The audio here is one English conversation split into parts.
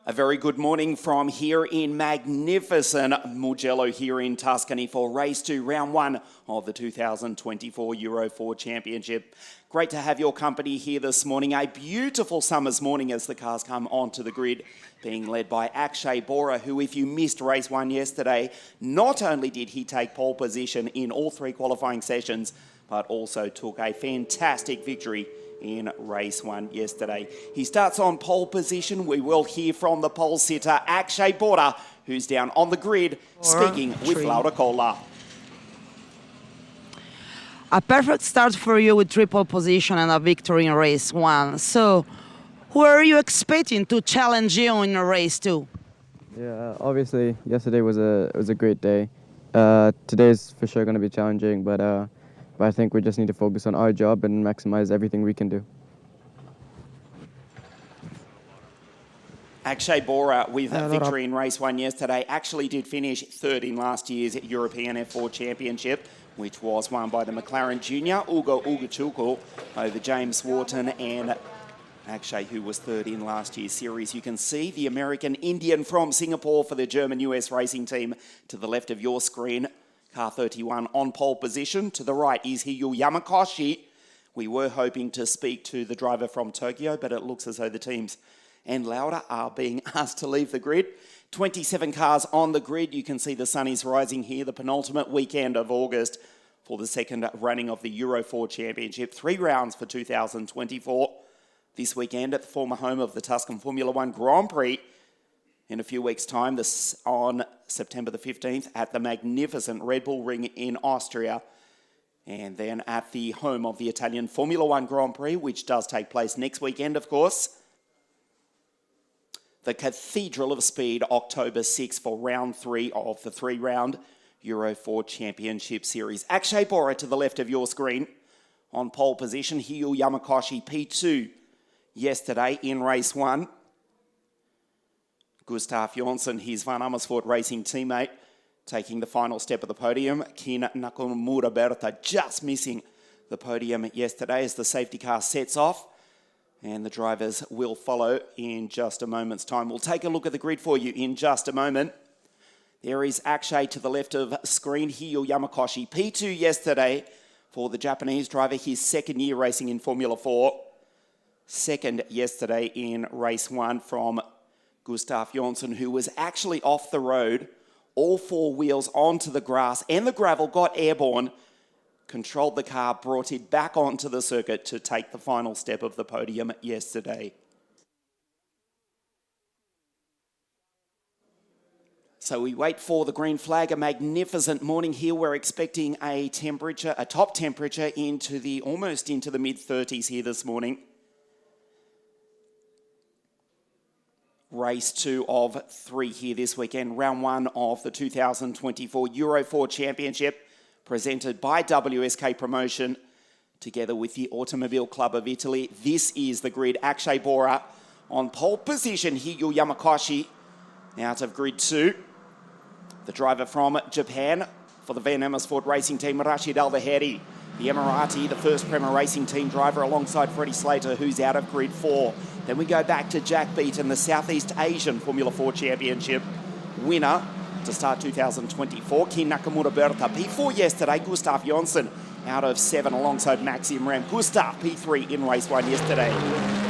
A very good morning from here in magnificent Mugello here in Tuscany for race 2, round 1 of the 2024 Euro 4 Championship. Great to have your company here this morning. A beautiful summer's morning as the cars come onto the grid, being led by Akshay Bora, who, if you missed race 1 yesterday, not only did he take pole position in all 3 qualifying sessions, but also took a fantastic victory in race 1 yesterday. He starts on pole position. We will hear from the pole sitter, Akshay Bora, who's down on the grid, speaking with Laura Cola. A perfect start for you with triple position and a victory in race 1. So, who are you expecting to challenge you in race 2? Yeah, obviously, yesterday was a great day. Today's for sure going to be challenging, but I think we just need to focus on our job and maximize everything we can do. Akshay Bora, with a victory in race 1 yesterday, actually did finish 3rd in last year's European F4 Championship, which was won by the McLaren Junior, Ugo Ugachukwu, over James Wharton, and Akshay, who was 3rd in last year's series. You can see the American Indian from Singapore for the German-US racing team to the left of your screen. Car 31 on pole position. To the right is Hiyu Yamakoshi. We were hoping to speak to the driver from Tokyo, but it looks as though the teams and Lauda are being asked to leave the grid. 27 cars on the grid. You can see the sun is rising here, the penultimate weekend of August for the second running of the Euro 4 Championship. 3 rounds for 2024. This weekend at the former home of the Tuscan Formula 1 Grand Prix. In a few weeks' time, this on September the 15th at the magnificent Red Bull Ring in Austria. And then at the home of the Italian Formula 1 Grand Prix, which does take place next weekend, of course. The Cathedral of Speed, October 6 for round 3 of the 3-round Euro 4 Championship Series. Akshay Bora to the left of your screen. On pole position, Hiyu Yamakoshi P2 yesterday in race 1. Gustav Jonsson, his Van Amersfoort racing teammate, taking the final step of the podium. Kin Nakamura Berta just missing the podium yesterday as the safety car sets off. And the drivers will follow in just a moment's time. We'll take a look at the grid for you in just a moment. There is Akshay to the left of screen. Hiyu Yamakoshi, P2 yesterday for the Japanese driver, his 2nd year racing in Formula 4. 2nd yesterday in race 1 from Gustav Jonsson, who was actually off the road, all 4 wheels onto the grass and the gravel, got airborne, controlled the car, brought it back onto the circuit to take the final step of the podium yesterday. So we wait for the green flag. A magnificent morning here. We're expecting a temperature, a top temperature almost into the mid-30s here this morning. Race 2 of 3 here this weekend. Round 1 of the 2024 Euro 4 Championship, presented by WSK Promotion, together with the Automobile Club of Italy. This is the grid. Akshay Bora on pole position. Hiyu Yamakoshi out of grid 2. The driver from Japan for the Van Amersfoort racing team, Rashid Al-Baheri. The Emirati, the first Premier Racing Team driver, alongside Freddie Slater, who's out of grid 4. Then we go back to Jack Beaton, the Southeast Asian Formula 4 Championship winner to start 2024. Kin Nakamura Berta, P4 yesterday. Gustav Jonsson out of 7 alongside Maxim Ram. Gustav, P3 in race 1 yesterday.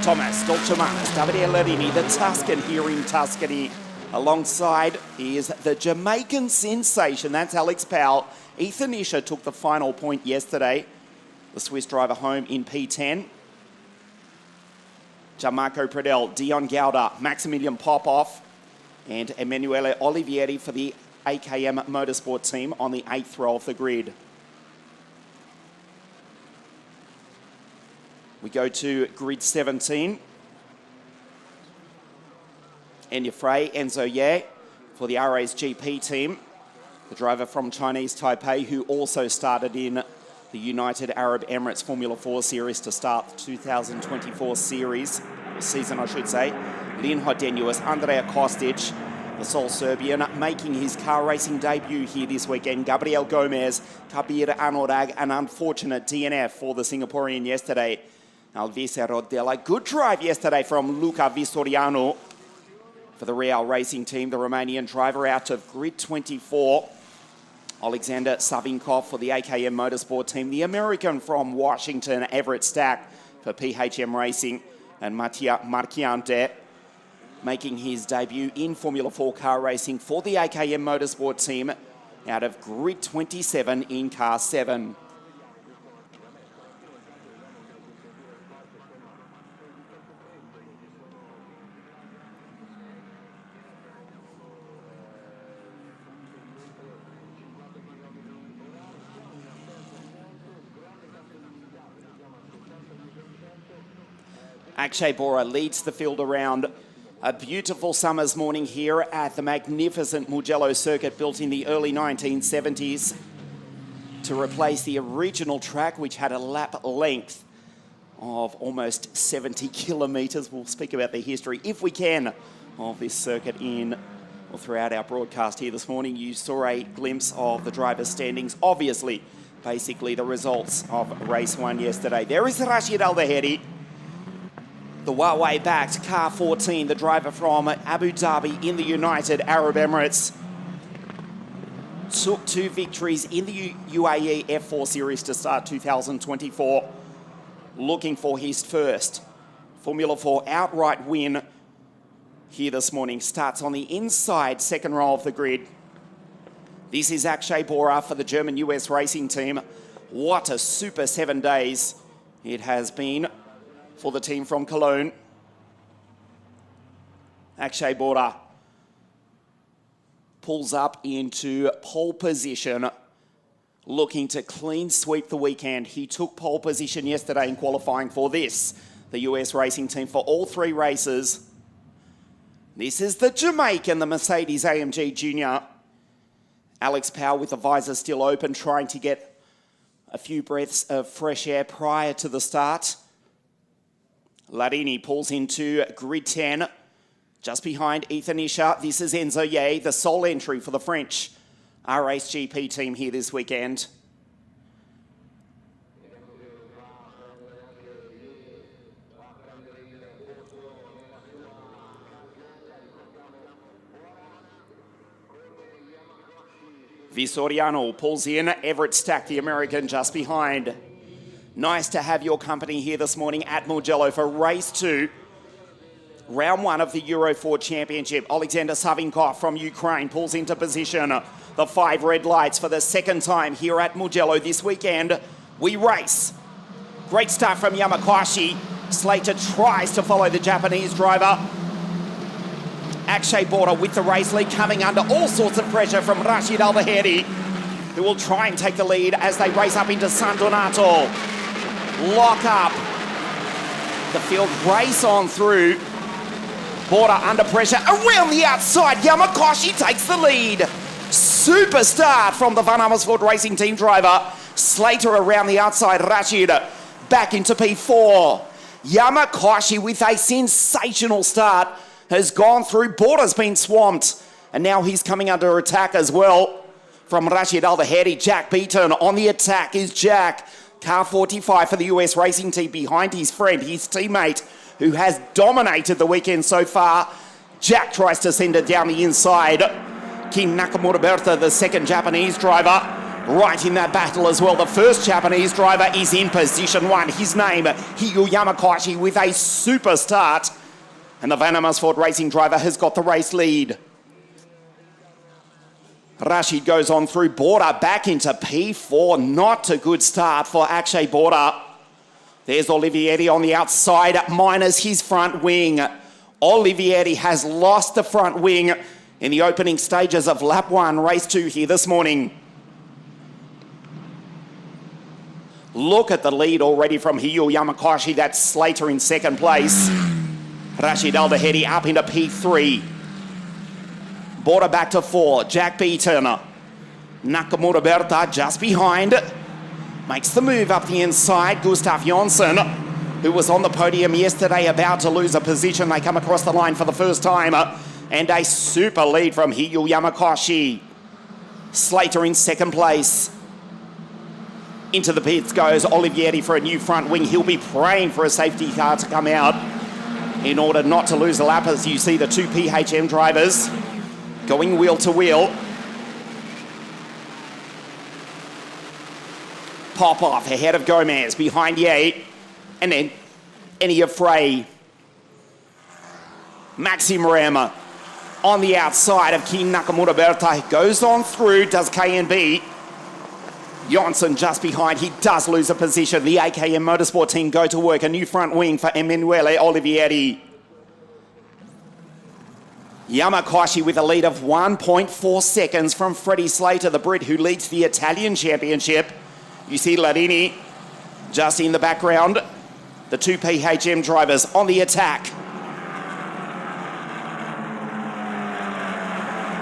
Thomas Dolcemanis, Davide Larini, the Tuscan here in Tuscany. Alongside is the Jamaican sensation, that's Alex Powell. Ethan Isher took the final point yesterday. The Swiss driver home in P10. Gianmarco Pradel, Dion Gauda, Maximilian Popov, and Emanuele Olivieri for the AKM Motorsport team on the 8th row of the grid. We go to grid 17. Enya Frey, Enzo Ye for the RACGP team, the driver from Chinese Taipei who also started in the United Arab Emirates Formula 4 series to start the 2024 season, I should say. Lin Hodenuis, Andrea Kostic, the sole Serbian, making his car racing debut here this weekend. Gabriel Gomez, Kabir Anorag, an unfortunate DNF for the Singaporean yesterday. Alvise Rodella, good drive yesterday from Luca Vistoriano for the Real Racing team, the Romanian driver out of grid 24. Alexander Savinkov for the AKM Motorsport team, the American from Washington, Everett Stack for PHM Racing, and Mattia Marchiante making his debut in Formula 4 car racing for the AKM Motorsport team out of grid 27 in car 7. Akshay Bora leads the field around a beautiful summer's morning here at the magnificent Mugello Circuit, built in the early 1970s to replace the original track, which had a lap length of almost 70 kilometres. We'll speak about the history, if we can, of this circuit in or throughout our broadcast here this morning. You saw a glimpse of the drivers' standings, obviously, basically the results of race 1 yesterday. There is Rashid Al-Daheri, the Huawei-backed car 14, the driver from Abu Dhabi in the United Arab Emirates. Took 2 victories in the UAE F4 Series to start 2024. Looking for his first Formula 4 outright win here this morning. Starts on the inside second row of the grid. This is Akshay Bora for the German US Racing team. What a super 7 days it has been for the team from Cologne. Akshay Bora pulls up into pole position, looking to clean sweep the weekend. He took pole position yesterday in qualifying for this, the US Racing team, for all 3 races. This is the Jamaican, the Mercedes AMG Junior. Alex Powell with the visor still open, trying to get a few breaths of fresh air prior to the start. Larini pulls into grid 10, just behind Ethan Isher. This is Enzo Ye, the sole entry for the French RACGP team here this weekend. Visoriano pulls in, Everett Stack, the American, just behind. Nice to have your company here this morning at Mugello for race 2, round 1 of the Euro 4 Championship. Alexander Savinkov from Ukraine pulls into position. The 5 red lights for the second time here at Mugello this weekend. We race. Great start from Yamakwashi. Slater tries to follow the Japanese driver. Akshay Bora with the race lead, coming under all sorts of pressure from Rashid Al-Daheri, who will try and take the lead as they race up into San Donato. Lock up. The field race on through. Bora under pressure. Around the outside, Yamakwashi takes the lead. Super start from the Van Amersfoort Racing team driver. Slater around the outside, Rashid back into P4. Yamakwashi with a sensational start has gone through. Bora's been swamped, and now he's coming under attack as well from Rashid Al-Daheri. Jack Beaton on the attack is Jack. Car 45 for the US Racing team behind his friend, his teammate, who has dominated the weekend so far. Jack tries to send it down the inside. King Nakamura Bertha, the second Japanese driver, right in that battle as well. The first Japanese driver is in position 1. His name, Hiyu Yamakwashi, with a super start. And the Van Amersfoort Racing driver has got the race lead. Rashid goes on through. Bora back into P4. Not a good start for Akshay Bora. There's Olivieri on the outside, minus his front wing. Olivieri has lost the front wing in the opening stages of lap 1, race 2 here this morning. Look at the lead already from Hiyu Yamakashi. That's Slater in second place. Rashid Al-Dahedi up into P3. Border back to 4. Jack Beaton. Nakamura Berta just behind. Makes the move up the inside. Gustav Jonsson, who was on the podium yesterday, about to lose a position. They come across the line for the first time. And a super lead from Hiyu Yamakashi. Slater in second place. Into the pits goes Olivieri for a new front wing. He'll be praying for a safety car to come out in order not to lose a lap, as you see the two PHM drivers going wheel to wheel. Popov ahead of Gomez, behind Ye, and then Enia Frey. Maxim Rema on the outside of King Nakamura Berta. Goes on through, does KNB. Jonsson just behind. He does lose a position. The AKM Motorsport team go to work. A new front wing for Emanuele Olivieri. Yamakashi with a lead of 1.4 seconds from Freddie Slater, the Brit who leads the Italian Championship. You see Larini just in the background. The two PHM drivers on the attack.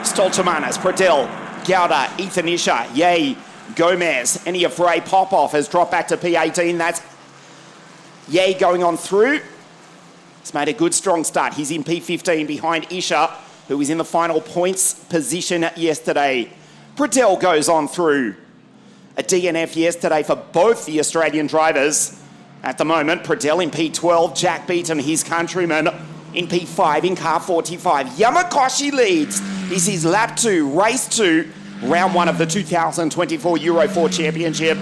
Stoltemanis, Pradel, Gauda, Ethan Isha, Ye, Gomez, Enia Frey. Popov has dropped back to P18. That's Ye going on through. He's made a good strong start. He's in P15 behind Isha, who was in the final points position yesterday. Pradel goes on through. A DNF yesterday for both the Australian drivers. At the moment, Pradel in P12, Jack Beaton, his countryman, in P5 in car 45. Yamakashi leads. This is lap 2, race 2, round 1 of the 2024 Euro 4 Championship.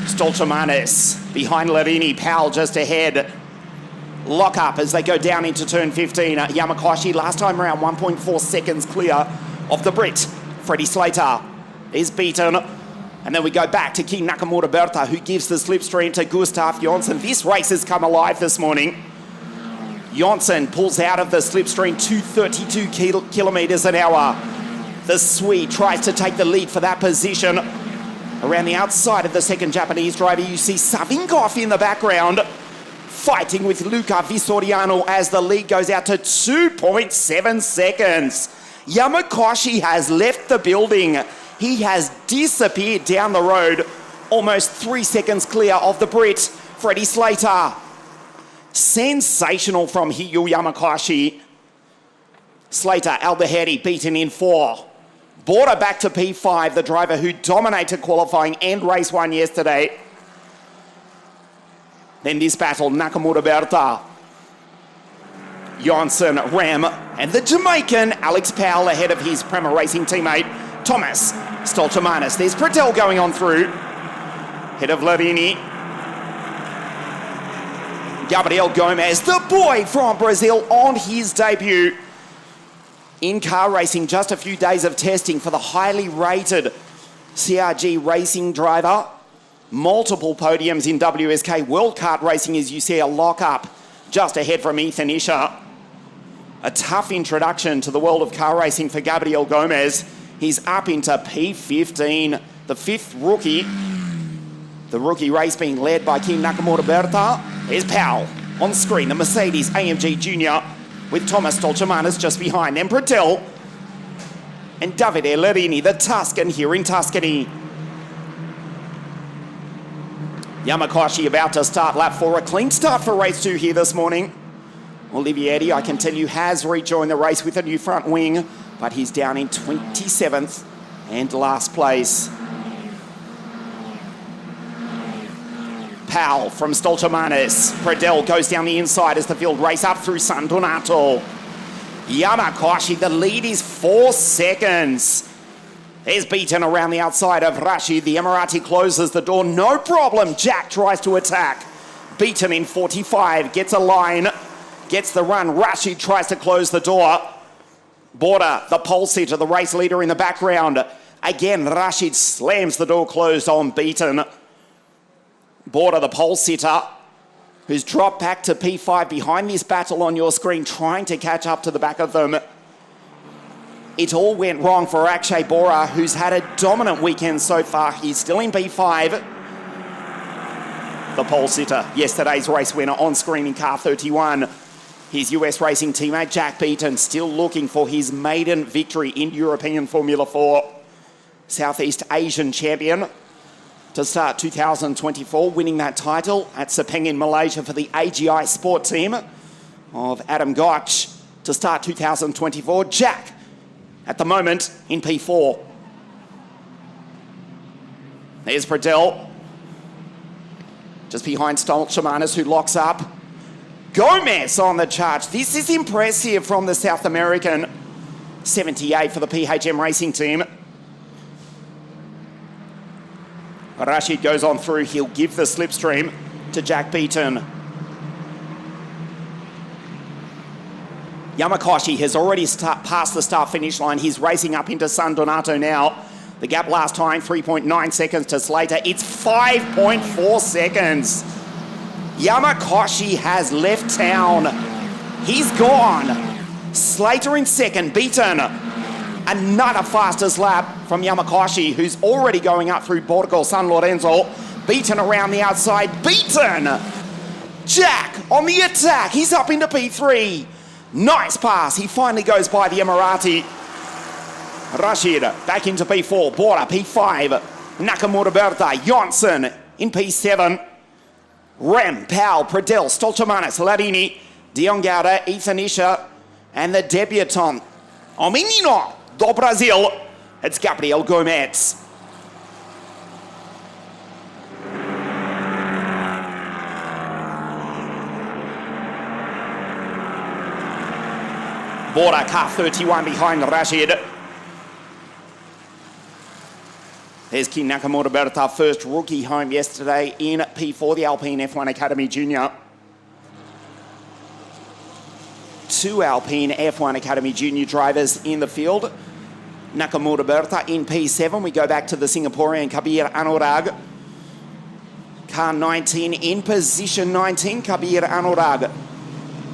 Stoltemanis behind Larini, Powell just ahead. Lock up as they go down into turn 15. Yamakashi last time around 1.4 seconds clear of the Brit. Freddie Slater is beaten. And then we go back to King Nakamura Berta, who gives the slipstream to Gustav Jonsson. This race has come alive this morning. Jonsson pulls out of the slipstream 232 kilometres an hour. The Swede tries to take the lead for that position. Around the outside of the second Japanese driver, you see Savinkov in the background, fighting with Luca Vistoriano as the lead goes out to 2.7 seconds. Yamakashi has left the building. He has disappeared down the road, almost 3 seconds clear of the Brit, Freddie Slater. Sensational from Hiyu Yamakashi. Slater, Al-Dahedi beaten in 4. Border back to P5, the driver who dominated qualifying and race 1 yesterday. Then this battle, Nakamura Berta, Jonsson, Ram, and the Jamaican Alex Powell ahead of his Prema Racing teammate, Thomas Stoltemanis. There's Pradel going on through. Head of Larini. Gabriel Gomez, the boy from Brazil, on his debut in car racing. Just a few days of testing for the highly rated CRG racing driver. Multiple podiums in WSK World Kart Racing, as you see a lock-up just ahead from Ethan Isha. A tough introduction to the world of car racing for Gabriel Gomez. He's up into P15, the 5th rookie. The rookie race being led by King Nakamura Berta. Here's Powell on screen, the Mercedes AMG Junior, with Thomas Stoltemanis just behind them. Pradel and Davide Larini, the Tuscan here in Tuscany. Yamakashi about to start lap 4. A clean start for race 2 here this morning. Olivieri, I can tell you, has rejoined the race with a new front wing, but he's down in 27th and last place. Powell from Stoltemanis. Pradel goes down the inside as the field race up through San Donato. Yamakashi, the lead is 4 seconds. There's beaten around the outside of Rashid. The Emirati closes the door. No problem. Jack tries to attack. Beaten in 45. Gets a line. Gets the run. Rashid tries to close the door. Border, the pole sitter, the race leader in the background. Again, Rashid slams the door closed on Beaton. Border, the pole sitter, who's dropped back to P5 behind this battle on your screen, trying to catch up to the back of them. It all went wrong for Akshay Bora, who's had a dominant weekend so far. He's still in P5. The pole sitter, yesterday's race winner on screen in car 31. His US racing teammate Jack Beaton still looking for his maiden victory in European Formula 4. Southeast Asian champion to start 2024, winning that title at Sepang in Malaysia for the ACI Sport team of Adam Gotch to start 2024. Jack, at the moment, in P4. There's Pradell, just behind Stoltemanis, who locks up. Gomez on the charge. This is impressive from the South American. 78 for the PHM racing team. Rashid goes on through. He'll give the slipstream to Jack Beaton. Yamakoshi has already passed the start-finish line. He's racing up into San Donato now. The gap last time, 3.9 seconds to Slater. It's 5.4 seconds. Yamakoshi has left town. He's gone. Slater in second. Beaton. Another fastest lap from Yamakoshi, who's already going up through Portugal San Lorenzo. Beaton around the outside. Beaton! Jack on the attack. He's up into P3. Nice pass. He finally goes by the Emirati. Rashid back into P4. Bora P5. Nakamura Berta. Jonsson in P7. Rem, Powell, Pradell, Stoltemanis, Larini, Dion Gauda, Ethan Isha, and the debutant, O Menino do Brasil. It's Gabriel Gomez. Bora, car 31 behind Rashid. There's King Nakamura Berta, first rookie home yesterday in P4, the Alpine F1 Academy Junior. 2 Alpine F1 Academy Junior drivers in the field. Nakamura Berta in P7. We go back to the Singaporean Kabir Anurag. Car 19 in position 19, Kabir Anurag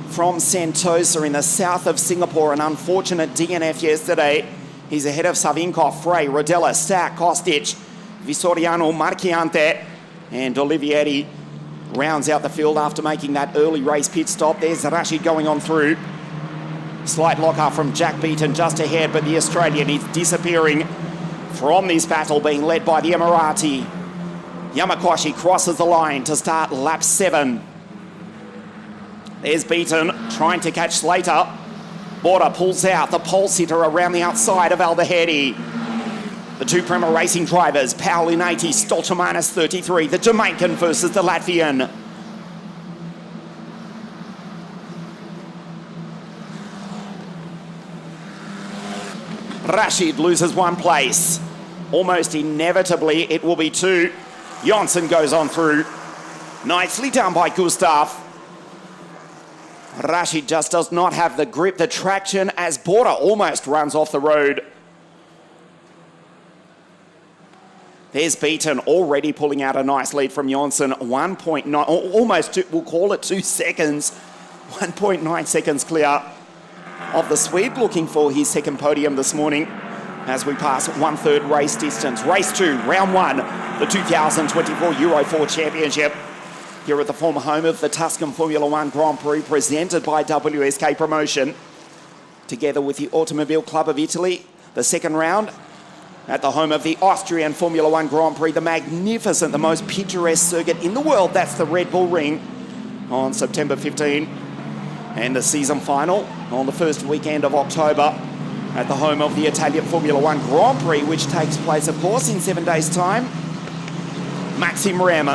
from Sentosa in the south of Singapore. An unfortunate DNF yesterday. He's ahead of Savinkov, Frey, Rodella, Stack, Kostic, Vistoriano, Marchiante, and Olivieri rounds out the field after making that early race pit stop. There's Rashid going on through. Slight lock-up from Jack Beaton just ahead, but the Australian is disappearing from this battle, being led by the Emirati. Yamakoshi crosses the line to start lap 7. There's Beaton trying to catch Slater. Border pulls out, the pole sitter around the outside of Aldehedi. The 2 Prema Racing drivers, Powell in 80, Stoltemanis 33, the Jamaican versus the Latvian. Rashid loses 1 place. Almost inevitably, it will be 2. Jonsson goes on through. Nicely done by Gustav. Rashid just does not have the grip, the traction, as Border almost runs off the road. There's Beaton already pulling out a nice lead from Jonsson. 1.9, almost 2, we'll call it 2 seconds. 1.9 seconds clear of the Swede, looking for his second podium this morning as we pass 1/3 race distance. Race 2, round 1, the 2024 Euro 4 Championship. Here at the former home of the Tuscan Formula 1 Grand Prix, presented by WSK Promotion, together with the Automobile Club of Italy. The second round at the home of the Austrian Formula 1 Grand Prix, the magnificent, the most picturesque circuit in the world. That's the Red Bull Ring on September 15. And the season final on the first weekend of October at the home of the Italian Formula 1 Grand Prix, which takes place, of course, in 7 days' time. Maxim Rem,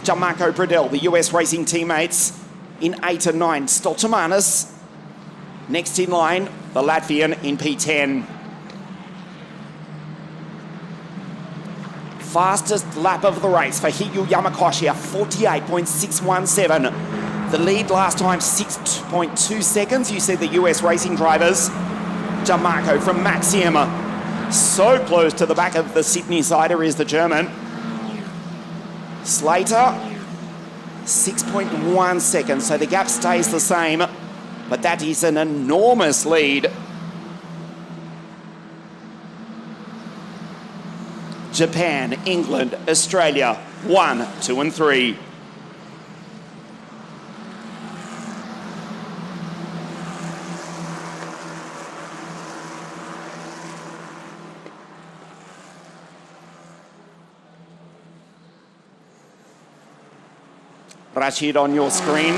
Gianmarco Pradell, the US racing teammates in 8 and 9. Stoltemanis next in line, the Latvian in P10. Fastest lap of the race for Hiyu Yamakoshi, a 48.617. The lead last time, 6.2 seconds. You see the US racing drivers. Gianmarco from Maxim. So close to the back of the Sydney sider is the German. Slater 6.1 seconds, so the gap stays the same, but that is an enormous lead. Japan, England, Australia, 1, 2 and 3. Rashid on your screen,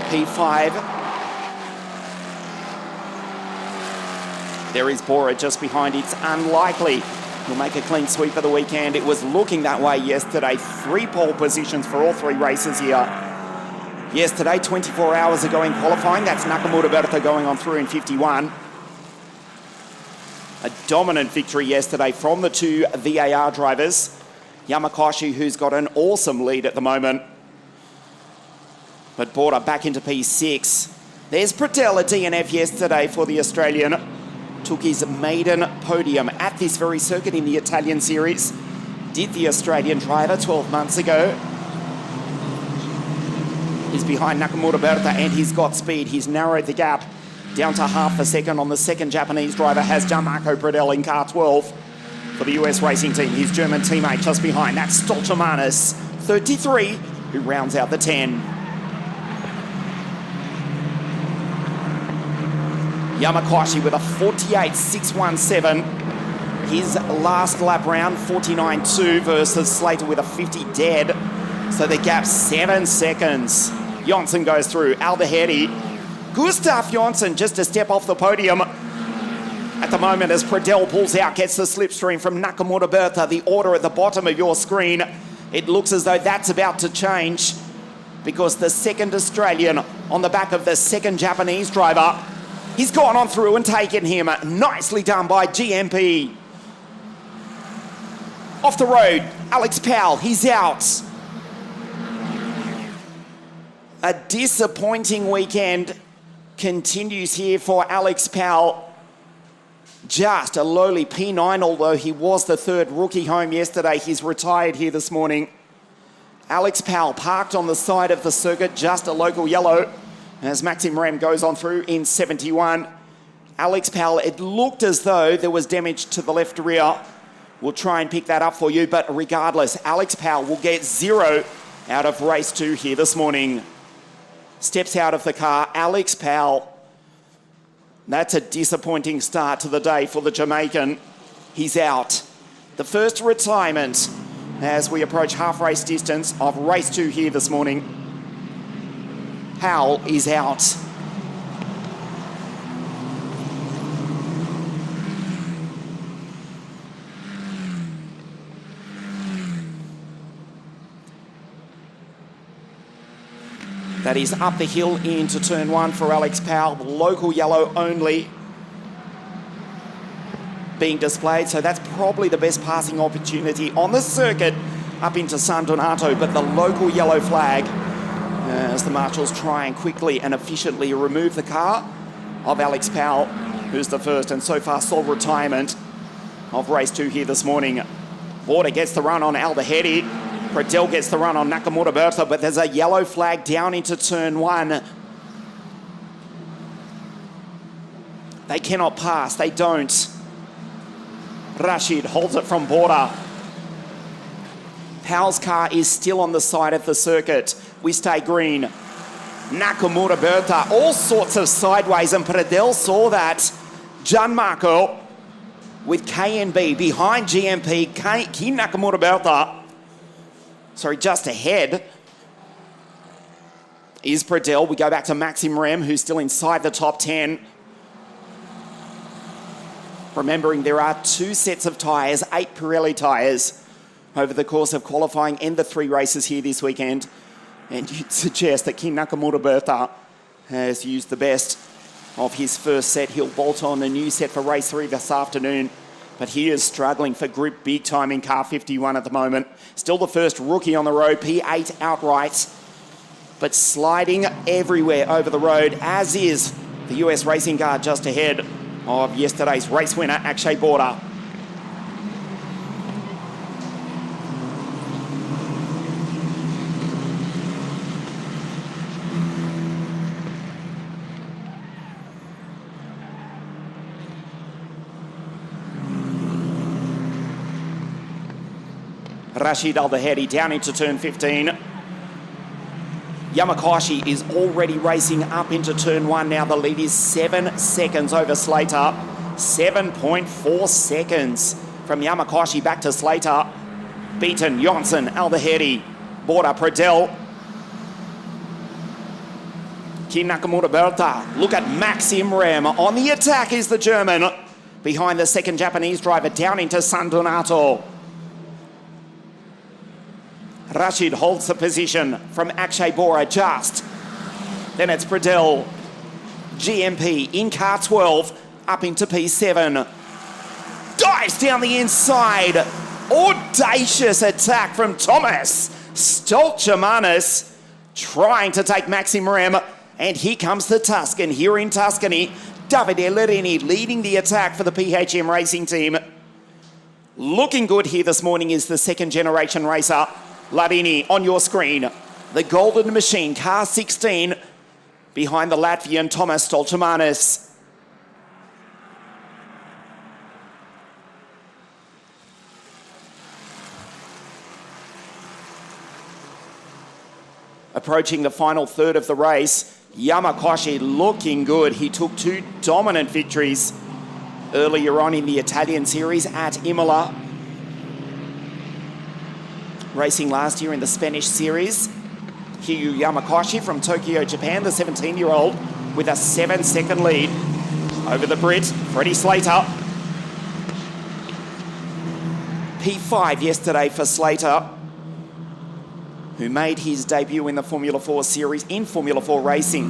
P5. There is Bora just behind. It's unlikely he'll make a clean sweep of the weekend. It was looking that way yesterday. 3 pole positions for all 3 races here. Yesterday, 24 hours ago in qualifying, that's Nakamura Berta going on through in 51. A dominant victory yesterday from the 2 VAR drivers. Yamakoshi, who's got an awesome lead at the moment. But Bora back into P6. There's Pradel, a DNF yesterday for the Australian. Took his maiden podium at this very circuit in the Italian series. Did the Australian driver 12 months ago. He's behind Nakamura Berta and he's got speed. He's narrowed the gap down to half a second on the second Japanese driver, has Gianmarco Pradel in car 12 for the US racing team. His German teammate just behind. That's Stoltermanis, 33, who rounds out the 10. Yamakoshi with a 48.617. His last lap round, 49.2 versus Slater with a 50 dead. So the gap 7 seconds. Jonsson goes through. Alderheady. Gustav Jonsson just a step off the podium at the moment as Pradel pulls out, gets the slipstream from Nakamura Berta. The order at the bottom of your screen. It looks as though that's about to change because the second Australian on the back of the second Japanese driver, he's gone on through and taken him. Nicely done by GMP. Off the road, Alex Powell, he's out. A disappointing weekend continues here for Alex Powell. Just a lowly P9, although he was the 3rd rookie home yesterday. He's retired here this morning. Alex Powell parked on the side of the circuit, just a local yellow, as Maxim Rem goes on through in 71. Alex Powell, it looked as though there was damage to the left rear. We'll try and pick that up for you, but regardless, Alex Powell will get 0 out of race 2 here this morning. Steps out of the car, Alex Powell. That's a disappointing start to the day for the Jamaican. He's out. The first retirement as we approach half race distance of race 2 here this morning. Powell is out. That is up the hill into turn 1 for Alex Powell. Local yellow only being displayed, so that's probably the best passing opportunity on the circuit up into San Donato, but the local yellow flag as the marshals try and quickly and efficiently remove the car of Alex Powell, who's the first and so far sole retirement of race 2 here this morning. Border gets the run on Alderheady. Pradel gets the run on Nakamura Berta, but there's a yellow flag down into turn 1. They cannot pass, they don't. Rashid holds it from Border. Powell's car is still on the side of the circuit. We stay green. Nakamura Berta, all sorts of sideways, and Pradel saw that. Gianmarco with KNB behind GMP. Nakamura Berta, sorry, just ahead is Pradel. We go back to Maxim Rem, who's still inside the top 10. Remembering there are 2 sets of tyres, 8 Pirelli tyres over the course of qualifying and the 3 races here this weekend. And you'd suggest that Nakamura Berta has used the best of his first set. He'll bolt on a new set for race 3 this afternoon. But he is struggling for grip big time in car 51 at the moment. Still the first rookie on the road, P8 outright. But sliding everywhere over the road, as is the US Racing Guard just ahead of yesterday's race winner, Akshay Border. Rashid Al-Dahedi down into turn 15. Yamakashi is already racing up into turn 1 now. The lead is 7 seconds over Slater. 7.4 seconds from Yamakashi back to Slater. Beaton, Janssen, Al-Dahedi, Border, Pradel. Kim Nakamura Berta. Look at Maxim Rem. On the attack is the German. Behind the second Japanese driver down into San Donato. Rashid holds the position from Akshay Bora just. Then it's Pradel. GMP in car 12 up into P7. Dives down the inside. Audacious attack from Thomas. Stolchamanis trying to take Maxim Rem. And here comes the Tuscan here in Tuscany. Davide Lerini leading the attack for the PHM racing team. Looking good here this morning is the second generation racer. Larini on your screen. The Golden Machine, car 16, behind the Latvian Thomas Stolchamanis. Approaching the final third of the race, Yamakashi looking good. He took 2 dominant victories earlier on in the Italian series at Imola. Racing last year in the Spanish series. Hiyu Yamakashi from Tokyo, Japan, the 17-year-old, with a 7-second lead over the Brit, Freddie Slater. P5 yesterday for Slater, who made his debut in the Formula 4 series in Formula 4 racing.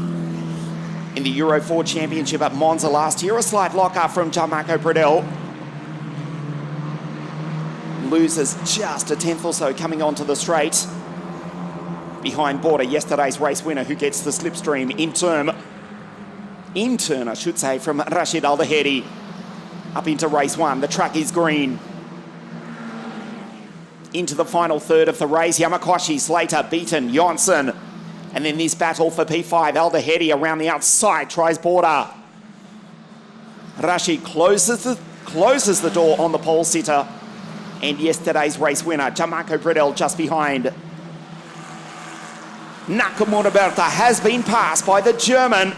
In the Euro 4 Championship at Monza last year, a slight lock-up from Gianmarco Pradel. Loses just a tenth or so coming onto the straight. Behind Border, yesterday's race winner who gets the slipstream in turn, I should say, from Rashid Al-Dahedi. Up into race 1, the track is green. Into the final third of the race, Yamakashi, Slater, Beaton, Janssen. And then this battle for P5, Al-Dahedi around the outside, tries Border. Rashid closes the door on the pole sitter. And yesterday's race winner, Gianmarco Pradel, just behind. Nakamura Berta has been passed by the German.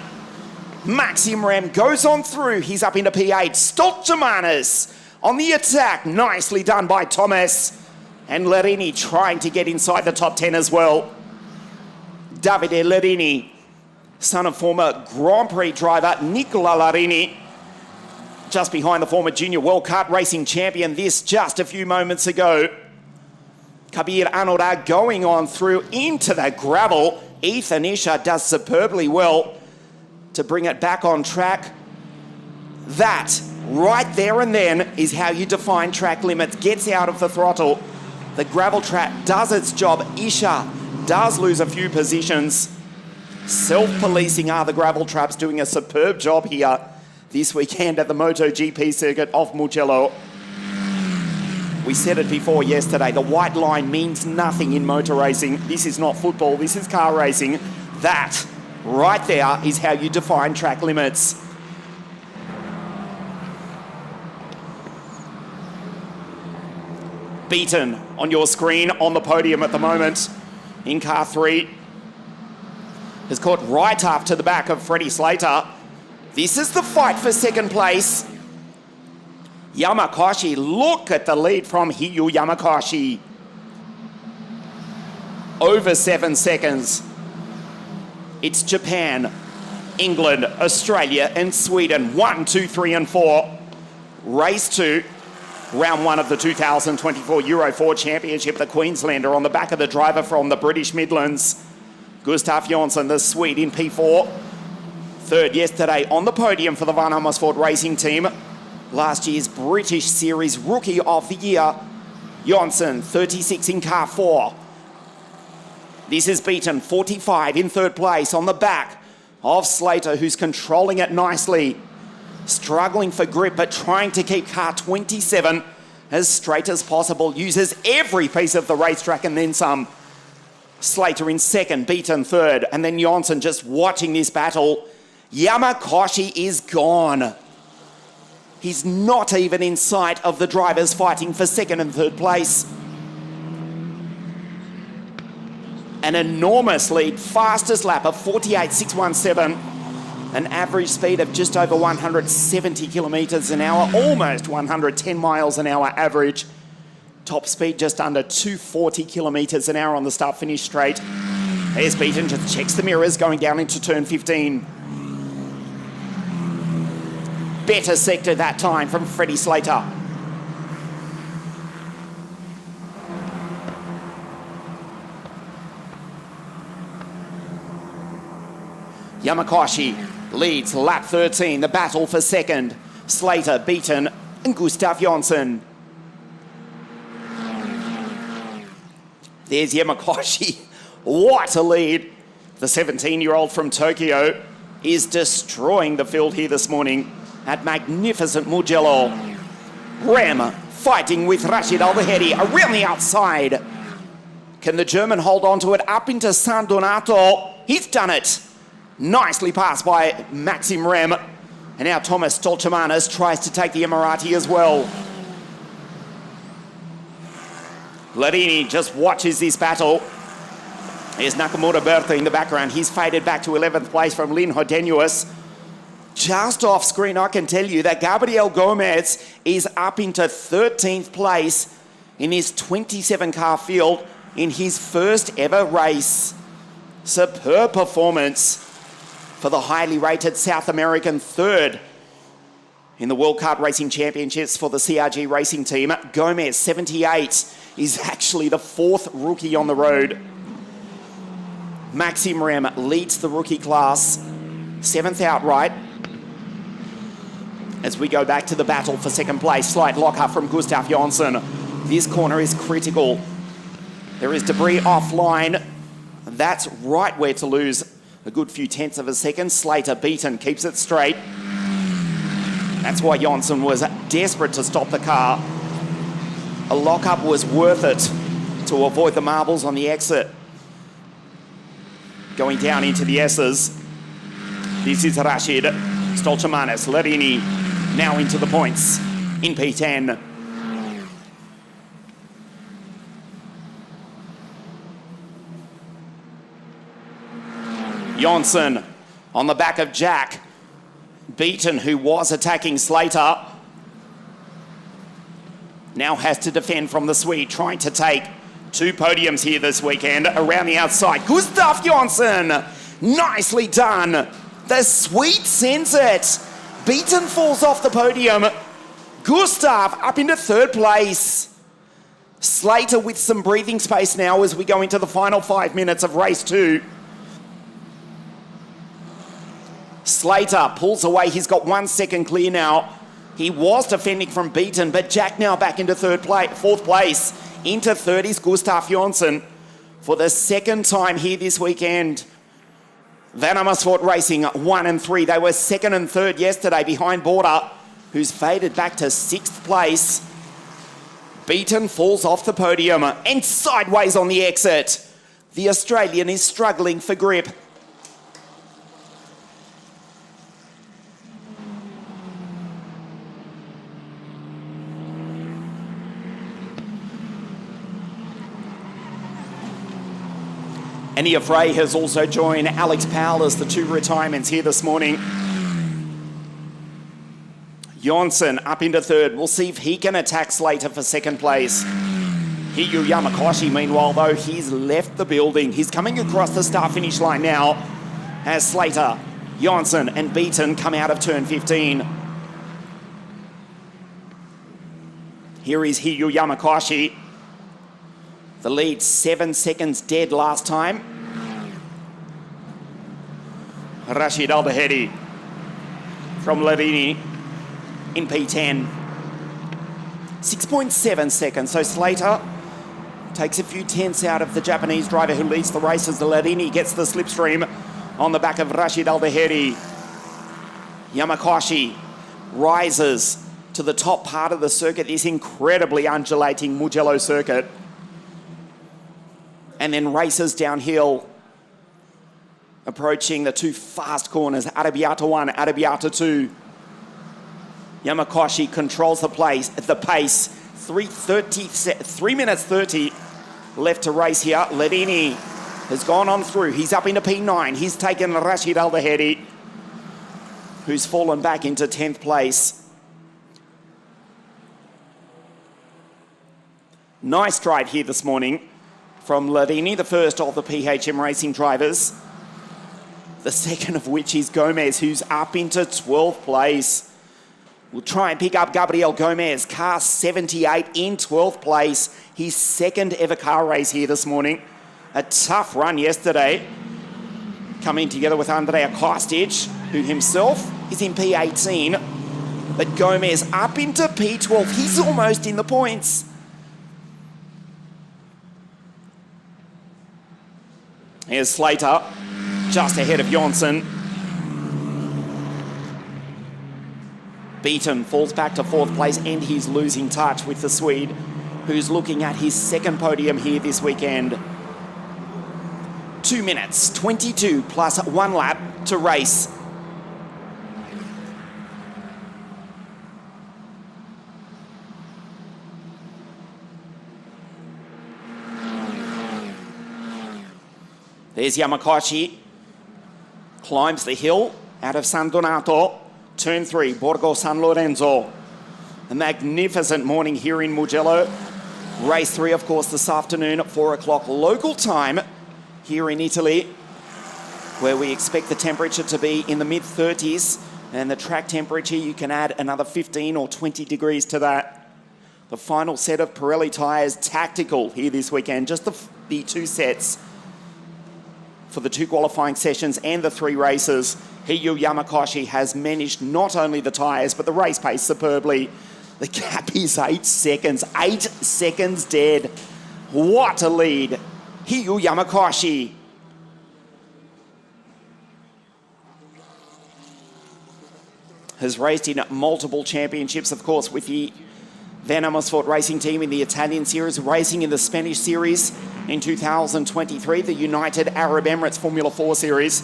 Maxim Rem goes on through. He's up into P8. Stolchamanis on the attack. Nicely done by Thomas. And Larini trying to get inside the top 10 as well. Davide Larini, son of former Grand Prix driver Nicola Larini, just behind the former Junior World Kart Racing champion, this just a few moments ago. Kabir Anurag going on through into the gravel. Ethan Isha does superbly well to bring it back on track. That, right there and then, is how you define track limits. Gets out of the throttle. The gravel track does its job. Isha does lose a few positions. Self-policing are the gravel traps, doing a superb job here this weekend at the MotoGP circuit of Mugello. We said it before yesterday, the white line means nothing in motor racing. This is not football, this is car racing. That, right there, is how you define track limits. Beaton on your screen on the podium at the moment in car 3. Has caught right up to the back of Freddie Slater. This is the fight for second place. Yamakashi, look at the lead from Hiyu Yamakashi. Over 7 seconds. It's Japan, England, Australia and Sweden. 1, 2, 3 and 4. Race 2. Round 1 of the 2024 Euro 4 Championship. The Queenslander on the back of the driver from the British Midlands. Gustav Jonsson, the Swede, in P4. Third yesterday on the podium for the Van Amersfoort racing team. Last year's British Series Rookie of the Year. Jonsson, 36 in car 4. This is Beaton, 45 in third place on the back of Slater, who's controlling it nicely. Struggling for grip, but trying to keep car 27 as straight as possible. Uses every piece of the racetrack and then some. Slater in second, Beaton third, and then Jonsson just watching this battle. Yamakashi is gone. He's not even in sight of the drivers fighting for second and third place. an enormous lead. Fastest lap of 48.617. An average speed of just over 170 kilometres an hour, almost 110 miles an hour average. Top speed just under 240 kilometres an hour on the start-finish straight. There's Beaton, just checks the mirrors going down into turn 15. Better sector that time from Freddie Slater. Yamakoshi leads lap 13, the battle for second. Slater, Beaton, and Gustav Jonsson. There's Yamakoshi. What a lead. The 17-year-old from Tokyo is destroying the field here this morning at magnificent Mugello. Rem fighting with Rashid Al-Bahedi around the outside. Can the German hold on to it up into San Donato? He's done it. Nicely passed by Maxim Rem. And now Thomas Stolchemanis tries to take the Emirati as well. Larini just watches this battle. There's Nakamura Bertha in the background. He's faded back to 11th place from Lin Hodenuis. Just off screen, I can tell you that Gabriel Gomez is up into 13th place in his 27-car field in his first ever race. Superb performance for the highly rated South American, third in the World Kart Racing Championships for the CRG racing team. Gomez, 78, is actually the fourth rookie on the road. Maxim Rem leads the rookie class, 7th outright. As we go back to the battle for second place, slight lockup from Gustav Jonsson. This corner is critical. There is debris offline. That's right where to lose a good few tenths of a second. Slater, Beaton, keeps it straight. That's why Jonsson was desperate to stop the car. A lockup was worth it to avoid the marbles on the exit. Going down into the S's. This is Rashid Stolchemanis, Larini now into the points in P10. Jonsson on the back of Jack. Beaton, who was attacking Slater, now has to defend from the Swede, trying to take 2 podiums here this weekend. Around the outside, Gustav Jonsson, nicely done. The Swede sends it. Beaton falls off the podium. Gustav up into 3rd place. Slater with some breathing space now as we go into the final 5 minutes of race 2. Slater pulls away. He's got 1 second clear now. He was defending from Beaton, but Jack now back into 4th place. Into 3rd is Gustav Jonsson for the 2nd time here this weekend. Van Amersfoort Racing 1 and 3. They were 2nd and 3rd yesterday behind Border, who's faded back to 6th place. Beaton falls off the podium and sideways on the exit. The Australian is struggling for grip. Annie Frey has also joined Alex Powell as the 2 retirements here this morning. Jonsson up into 3rd. We'll see if he can attack Slater for 2nd place. Hiyu Yamakoshi, meanwhile, though, he's left the building. He's coming across the start-finish line now as Slater, Jonsson and Beaton come out of turn 15. Here is Hiyu Yamakoshi. The lead 7 seconds dead last time. Rashid Al-Bahedi from Larini in P10. 6.7 seconds. So Slater takes a few tenths out of the Japanese driver who leads the race as the Larini gets the slipstream on the back of Rashid Al-Bahedi. Yamakoshi rises to the top part of the circuit, this incredibly undulating Mugello Circuit, and then races downhill, approaching the 2 fast corners, Arrabbiata 1, Arrabbiata 2. Yamakoshi controls the pace. 3 minutes 30 left to race here. Larini has gone on through. He's up into P9. He's taken Rashid Al-Dahedi, who's fallen back into 10th place. Nice drive here this morning from Lardini, the first of the PHM Racing drivers. The second of which is Gomez, who's up into 12th place. We'll try and pick up Gabriel Gomez, car 78 in 12th place. His second ever car race here this morning. A tough run yesterday. Coming together with Andrea Kostic, who himself is in P18. But Gomez up into P12. He's almost in the points. Here's Slater, just ahead of Jonsson. Beaton falls back to 4th place and he's losing touch with the Swede, who's looking at his second podium here this weekend. 2 minutes, 22 plus 1 lap to race. There's Yamakoshi, climbs the hill out of San Donato, turn 3, Borgo San Lorenzo. A magnificent morning here in Mugello. Race 3, of course, this afternoon at 4 o'clock local time here in Italy, where we expect the temperature to be in the mid-30s, and the track temperature, you can add another 15 or 20 degrees to that. The final set of Pirelli tyres tactical here this weekend, just the 2 sets for the 2 qualifying sessions and the 3 races. Hiyu Yamakoshi has managed not only the tyres, but the race pace superbly. The gap is 8 seconds. 8 seconds dead. What a lead. Hiyu Yamakoshi. Has raced in multiple championships, of course, with the Van Amersfoort racing team in the Italian series, racing in the Spanish series in 2023, the United Arab Emirates Formula 4 series,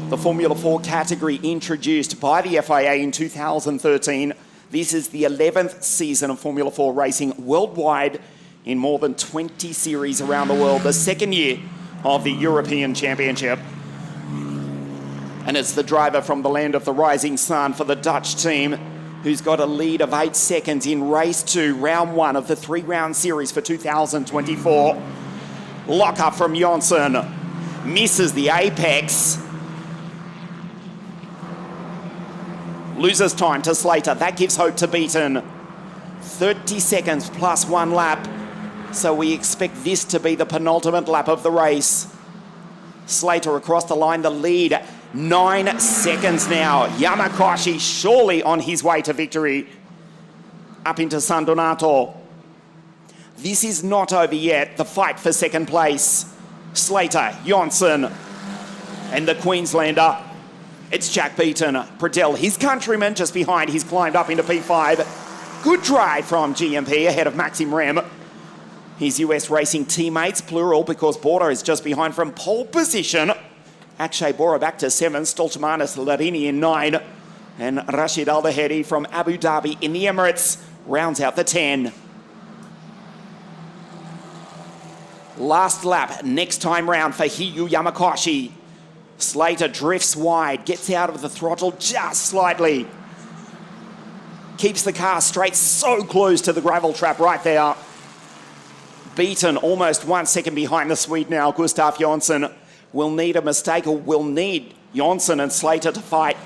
the Formula 4 category introduced by the FIA in 2013. This is the 11th season of Formula 4 racing worldwide in more than 20 series around the world, the second year of the European Championship. And it's the driver from the land of the rising sun for the Dutch team, who's got a lead of 8 seconds in race 2, round 1 of the 3-round series for 2024. Lock up from Jonsson. Misses the apex. Loses time to Slater. That gives hope to Beaton. 30 seconds plus 1 lap. So we expect this to be the penultimate lap of the race. Slater across the line, the lead. 9 seconds now. Yamakoshi surely on his way to victory. Up into San Donato. This is not over yet. The fight for second place. Slater, Jonsson, and the Queenslander. It's Jack Beaton. Pradell, his countryman, just behind. He's climbed up into P5. Good drive from GMP ahead of Maxim Rem. His US racing teammates, plural, because Border is just behind from pole position. Akshay Bora back to 7, Stoltemanis Larini in 9, and Rashid Al-Dahedi from Abu Dhabi in the Emirates rounds out the 10. Last lap, next time round for Hiyu Yamakoshi. Slater drifts wide, gets out of the throttle just slightly. Keeps the car straight, so close to the gravel trap right there. Beaten almost 1 second behind the Swede now, Gustav Jonsson. Will need a mistake, or will need Jonsson and Slater to fight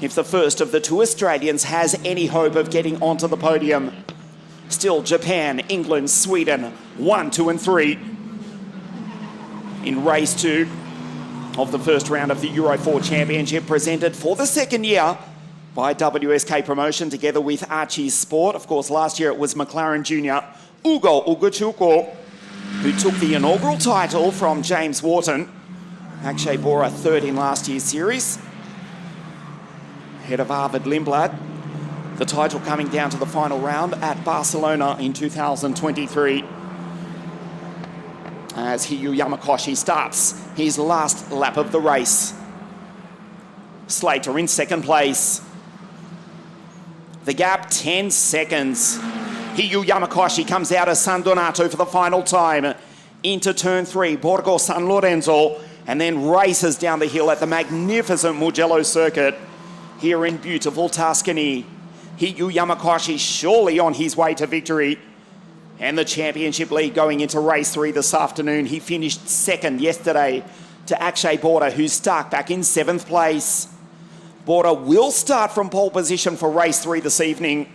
if the first of the 2 Australians has any hope of getting onto the podium. Still Japan, England, Sweden, 1, 2 and 3 in race 2 of the first round of the Euro 4 Championship, presented for the second year by WSK Promotion together with Archie's Sport. Of course, last year it was McLaren Junior Ugo Ugochukwu, who took the inaugural title from James Wharton. Akshay Bora 3rd in last year's series, ahead of Arvid Lindblad. The title coming down to the final round at Barcelona in 2023. As Hiyu Yamakoshi starts his last lap of the race. Slater in second place. The gap, 10 seconds. Hiyu Yamakoshi comes out of San Donato for the final time. into turn 3, Borgo San Lorenzo, and then races down the hill at the magnificent Mugello Circuit here in beautiful Tuscany. Hiyu Yamakashi surely on his way to victory. And the championship lead going into race 3 this afternoon. He finished second yesterday to Akshay Border, who's stuck back in 7th place. Border will start from pole position for race 3 this evening,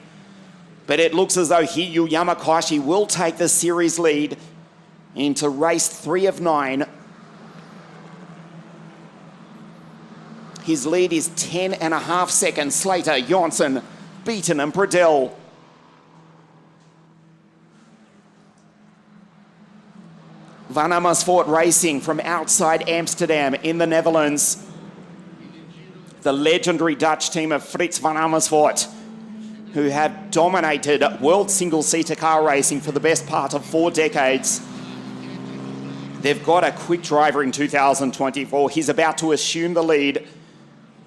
but it looks as though Hiyu Yamakashi will take the series lead into race 3 of 9. His lead is 10.5 seconds. Slater, Janssen, Beaton and Pradell. Van Amersfoort Racing from outside Amsterdam in the Netherlands. The legendary Dutch team of Frits van Amersfoort, who have dominated world single-seater car racing for the best part of 4 decades. They've got a quick driver in 2024. He's about to assume the lead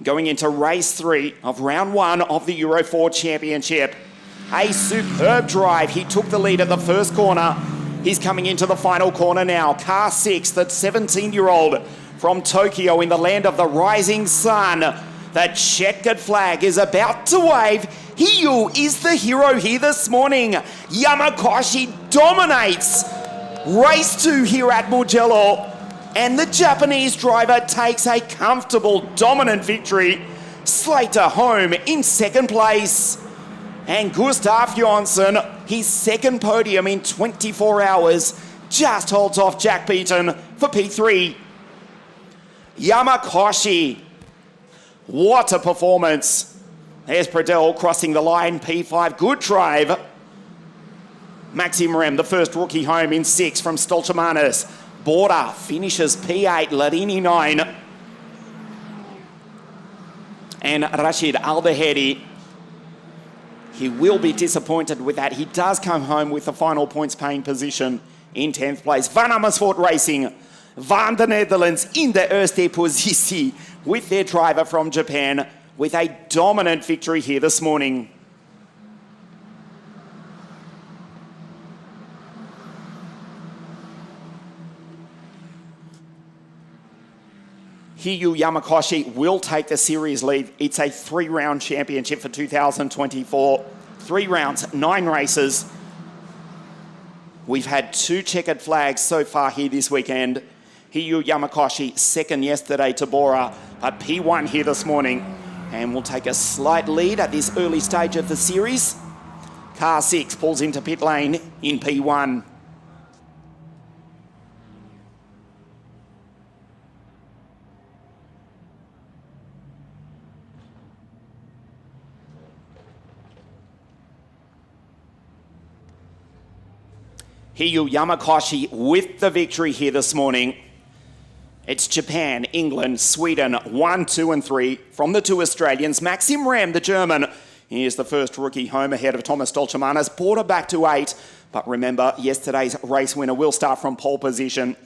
going into race 3 of round 1 of the Euro 4 Championship. A superb drive. He took the lead at the first corner. He's coming into the final corner now. Car 6, that 17-year-old from Tokyo in the land of the rising sun. That checkered flag is about to wave. Hiyu is the hero here this morning. Yamakashi dominates race 2 here at Mugello. And the Japanese driver takes a comfortable, dominant victory. Slater home in 2nd place. And Gustav Janssen, his 2nd podium in 24 hours, just holds off Jack Beaton for P3. Yamakashi, what a performance. There's Pradell crossing the line, P5, good drive. Maxim Rem, the first rookie home in 6 from Stolchamanis. Border finishes P8, Ladini 9. And Rashid Al-Bahedi, he will be disappointed with that. He does come home with the final points paying position in 10th place. Van Amersfoort Racing, Van der Netherlands in the eerste positie with their driver from Japan with a dominant victory here this morning. Hiyu Yamakashi will take the series lead. It's a 3-round championship for 2024. 3 rounds, 9 races. We've had 2 checkered flags so far here this weekend. Hiyu Yamakashi 2nd yesterday to Bora, but P1 here this morning. And we'll take a slight lead at this early stage of the series. Car 6 pulls into pit lane in P1. Hiyu Yamakashi with the victory here this morning. It's Japan, England, Sweden, 1, 2 and 3 from the 2 Australians. Maxim Rem, the German, he is the first rookie home ahead of Thomas Stolchamanis. Border back to 8, but remember, yesterday's race winner will start from pole position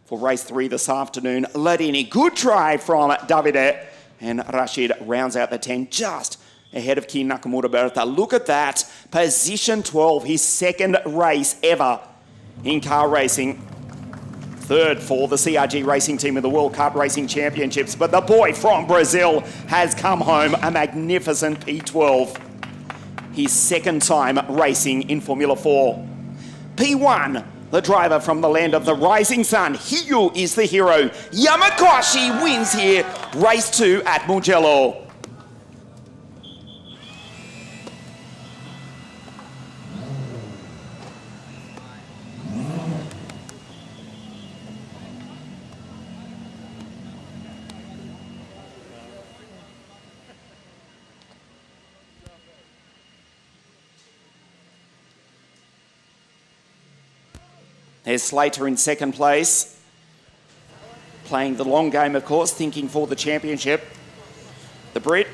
for race 3 this afternoon. Ladini, good drive from Davide, and Rashid rounds out the 10 just ahead of Ki Nakamura Bertha. Look at that, position 12, his 2nd race ever in car racing. 3rd for the CRG racing team in the World Cup Racing Championships. But the boy from Brazil has come home a magnificent P12. His 2nd time racing in Formula 4. P1, the driver from the land of the rising sun. Hiyu is the hero. Yamakashi wins here. Race 2 at Mugello. There's Slater in 2nd place, playing the long game, of course, thinking for the championship. The Brit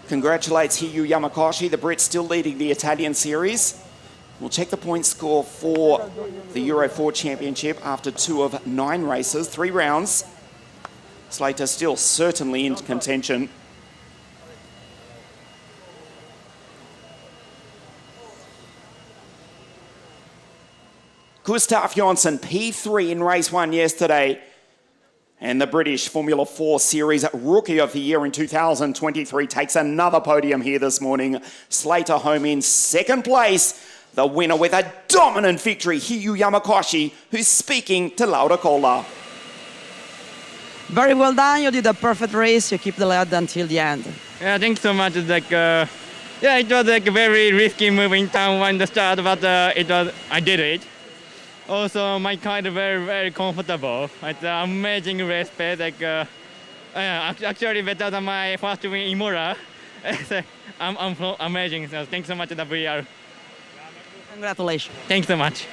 congratulates Hiyu Yamakashi. The Brit still leading the Italian series. We'll check the point score for the Euro 4 Championship after 2 of 9 races, 3 rounds. Slater still certainly in contention. Gustav Jonsson, P3 in race 1 yesterday. And the British Formula 4 Series Rookie of the Year in 2023 takes another podium here this morning. Slater home in second place. The winner with a dominant victory, Hiyu Yamakoshi, who's speaking to Laura Cola. Very well done. You did a perfect race. You keep the lead until the end. Yeah, thanks so much. Yeah, it was like a very risky move in turn one the start, but I did it. Also, my car is very, very comfortable. It's an amazing race pace. Actually better than my first win in Imola. I'm amazing. So thanks so much, WR. Congratulations. Thanks so much.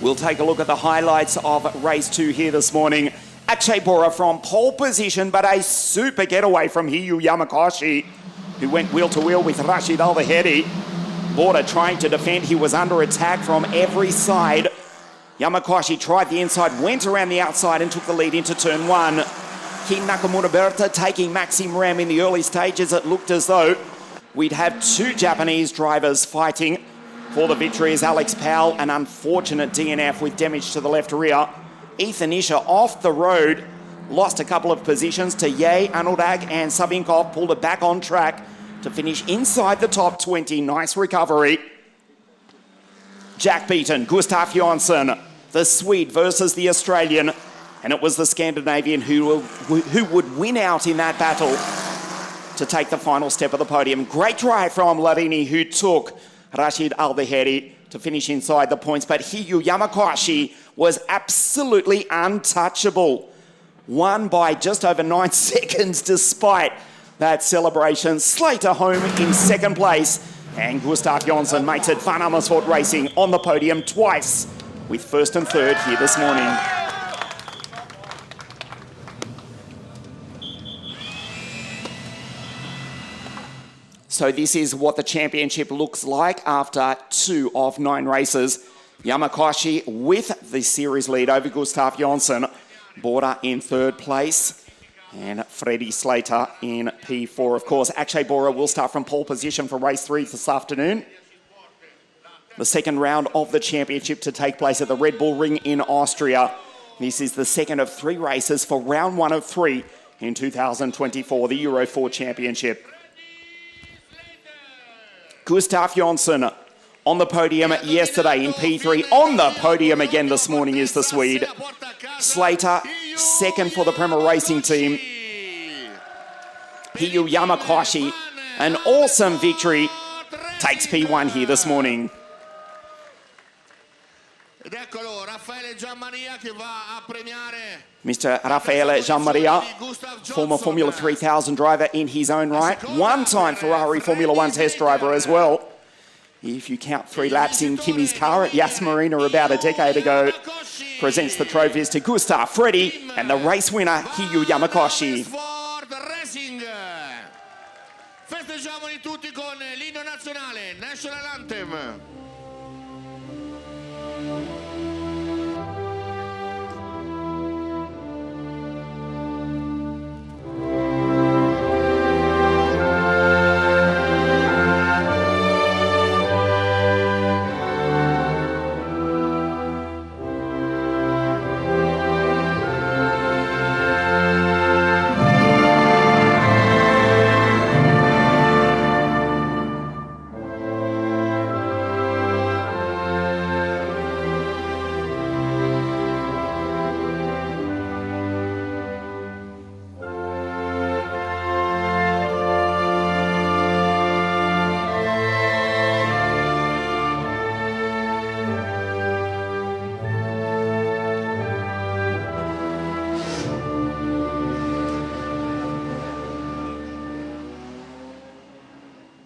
We'll take a look at the highlights of race 2 here this morning. Akshay Bora from pole position, but a super getaway from Hiyu Yamakoshi, who went wheel to wheel with Rashid Al-Bahedi. Bora trying to defend. He was under attack from every side. Yamakoshi tried the inside, went around the outside and took the lead into turn 1. Kim Nakamura-Berta taking Maxim Ram in the early stages. It looked as though we'd have 2 Japanese drivers fighting for the victory as Alex Powell, an unfortunate DNF with damage to the left rear. Ethan Isha off the road, lost a couple of positions to Ye, Anurag and Savinkov, pulled it back on track to finish inside the top 20. Nice recovery. Jack Beaton, Gustav Jonsson, the Swede versus the Australian, and it was the Scandinavian who would win out in that battle to take the final step of the podium. Great drive from Larini, who took Rashid Al-Bahedi to finish inside the points, but Hiyu Yamakoshi was absolutely untouchable. Won by just over 9 seconds despite that celebration. Slater home in second place, and Gustav Jonsson makes it Van Amersfoort Racing on the podium twice with first and third here this morning. So this is what the championship looks like after 2 of 9 races. Yamakoshi with the series lead over Gustav Jonsson. Bora in third place. And Freddie Slater in P4. Of course, Akshay Bora will start from pole position for race 3 this afternoon. The second round of the championship to take place at the Red Bull Ring in Austria. This is the second of 3 races for round 1 of 3 in 2024, the Euro 4 Championship. Gustav Jonsson on the podium yesterday in P3. On the podium again this morning is the Swede. Slater, second for the Prema Racing team. Hiyu Yamakoshi, an awesome victory, takes P1 here this morning. Mr. Raffaele Gianmaria, former Formula 3000 driver in his own right, one-time Ferrari Formula 1 test driver as well. If you count 3 laps in Kimi's car at Yas Marina about a decade ago, presents the trophies to Gustav, Freddie, and the race winner, Hiyu Yamakoshi. Festeggiamoli tutti con l'inno nazionale, National Anthem.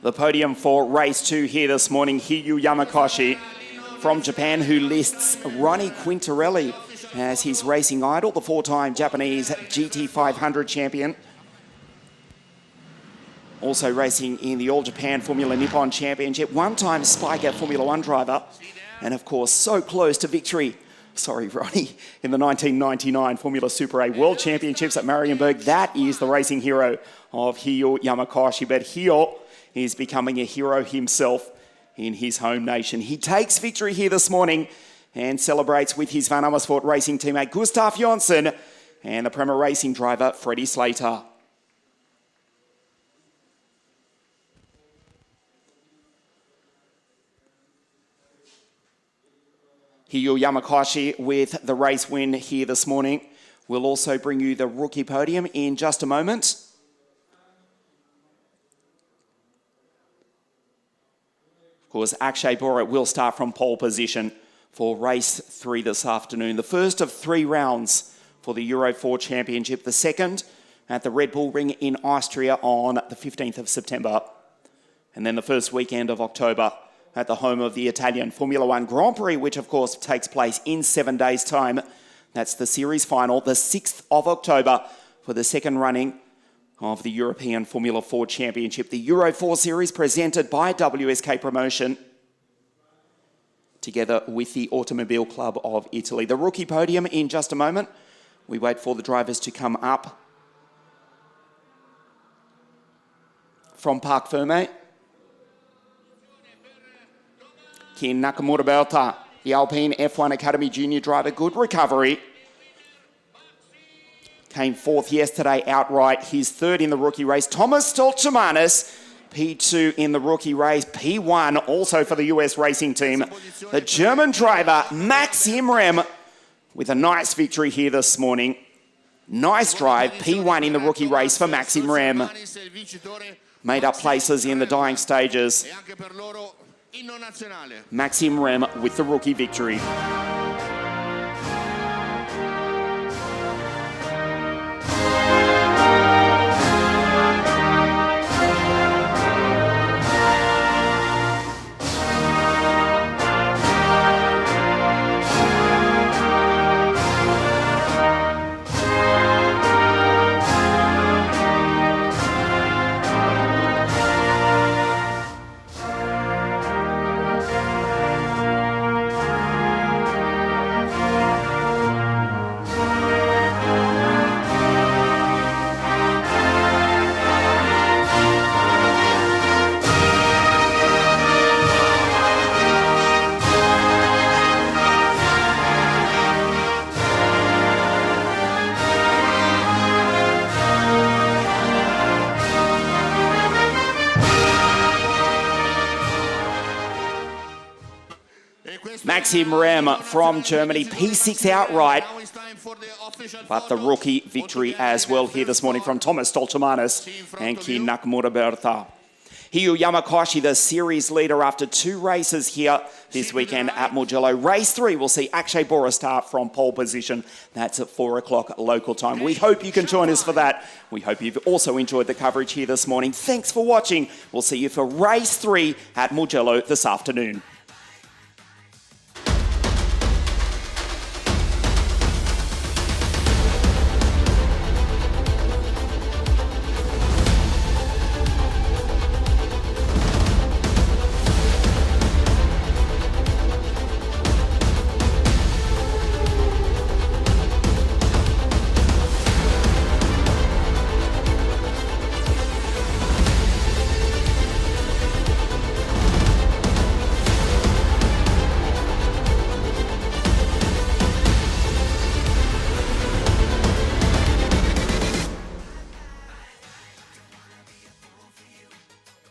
The podium for race 2 here this morning, Hiyu Yamakoshi from Japan, who lists Ronnie Quintarelli as his racing idol, the 4-time Japanese GT500 champion. Also racing in the All Japan Formula Nippon Championship, one-time Spiker Formula 1 driver, and of course so close to victory sorry, Ronnie, in the 1999 Formula Super A World Championships at Marienburg. That is the racing hero of Hio Yamakashi, but Hio is becoming a hero himself in his home nation. He takes victory here this morning and celebrates with his Van Amersfoort racing teammate Gustav Jonsson and the Prema Racing driver Freddie Slater. Hio Yamakashi with the race win here this morning. We'll also bring you the rookie podium in just a moment. Of course, Akshay Bora will start from pole position for race 3 this afternoon. The first of 3 rounds for the Euro 4 Championship. The second at the Red Bull Ring in Austria on the 15th of September. And then the first weekend of October at the home of the Italian Formula One Grand Prix, which of course takes place in 7 days' time. That's the series final, the 6th of October, for the second running of the European Formula 4 Championship. The Euro 4 Series presented by WSK Promotion, together with the Automobile Club of Italy. The rookie podium in just a moment. We wait for the drivers to come up from Parc Ferme. Ken Nakamura-Berta, the Alpine F1 Academy junior driver, good recovery. Came 4th yesterday outright, his 3rd in the rookie race. Thomas Stoltemanis, P2 in the rookie race, P1 also for the US racing team. The German driver, Max Imrem, with a nice victory here this morning. Nice drive, P1 in the rookie race for Max Imrem. Made up places in the dying stages. Maxim Rem with the rookie victory. Maxim Rem from Germany, P6 outright, but the rookie victory as well here this morning from Thomas Stoltemanis and Ken Nakamura-Berta. Hio Yamakashi, the series leader after 2 races here this weekend at Mugello. Race 3 will see Akshay Bora start from pole position. That's at 4 o'clock local time. We hope you can join us for that. We hope you've also enjoyed the coverage here this morning. Thanks for watching. We'll see you for race 3 at Mugello this afternoon.